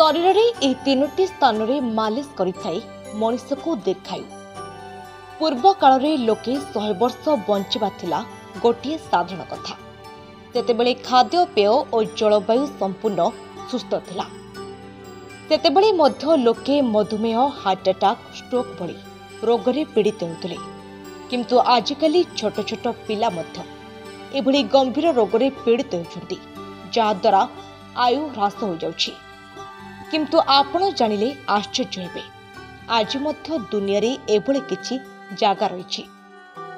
शरीर में तीनोटी स्थान में मालिश करिथाए मनुष्य को दीर्घायु। पूर्व काल में लोके 100 वर्ष बंचिबा थिला गोटे साधारण कथा। तेतेबेले खाद्यपेय और जलवायु संपूर्ण सुस्थ थिला। तेतेबेले मध्य लोके मधुमेह, हार्ट अटैक, स्ट्रोक भली रोगरे पीड़ित होते। किंतु आजिकाली छोट छोट पिला मध्य एभली गंभीर रोगरे पीड़ित होती, जहाद्वारा आयु ह्रास हो जाउछि। किंतु आपण जानिले आश्चर्य हेबे, आज मध्य दुनिया रे एभली किछि जागा रहिछि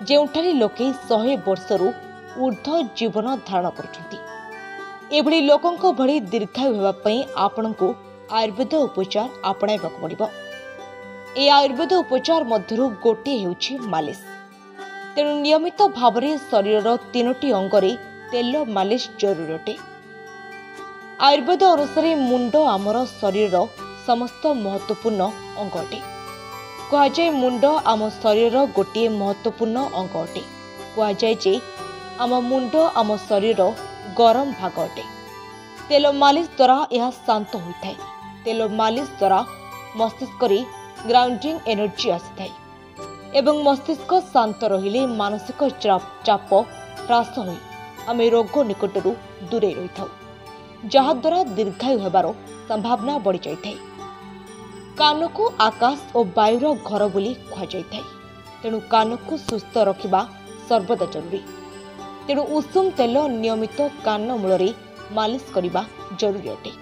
जेउठारे लोके 100 वर्षरू ऊर्ध्व जीवन धारण करुछन्ति। एभली लोकंको भली दीर्घायु हेबा पई आपणको आयुर्वेद उपचार आपणाइबाक पड़िबो। ए आयुर्वेद उपचार मध्यरु गोटे हेउछि मालिश। तेणु नियमित भावरे शरीरर 3टी अंगरे तेल मालिश जरूरी अटे। आयुर्वेद अनुसार मुंड आमर शरीर समस्त महत्वपूर्ण अंग अटे। कहुए मुंड आम शरीर गोटे महत्वपूर्ण अंग अटे। कहुए जे आम मुंड आम शरीर गरम भाग अटे। तेल मालिश द्वारा यह शांत होता है। तेल मालिश द्वारा मस्तिष्क रे ग्राउंडिंग एनर्जी आसी एवं मस्तिष्क शांत रहिले मानसिक चाप ह्रास हो आम रोग निकटरू दूरे रही था, जहाद्वारा दीर्घायु होबार संभावना बढ़ी जाए। कान को आकाश और वायुर घर बोली कहुए। तेणु कान को सुस्थ रखिबा सर्वदा जरूरी। तेणु उषुम तेल नियमित कान मूल मालिश करने जरूरी अटे।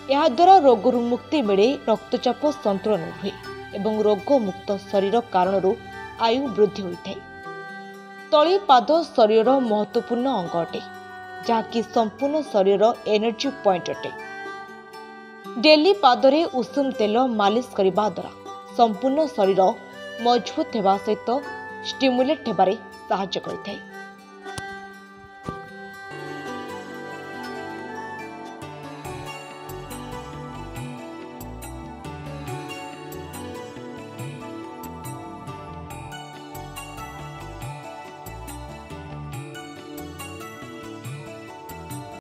यह द्वारा रोगरू मुक्ति मिले, रक्तचाप संतुलन रुहे एवं रोग मुक्त शरीर कारण आयु वृद्धि होता है। तली पाद शरीर महत्वपूर्ण अंग अटे, जहाँकि संपूर्ण शरीर एनर्जी पॉइंट अटे। डेली पादरे उषुम तेल मालिश करने द्वारा संपूर्ण शरीर मजबूत होगा सहित स्टिमुलेट होबारे सहायता करिथाए।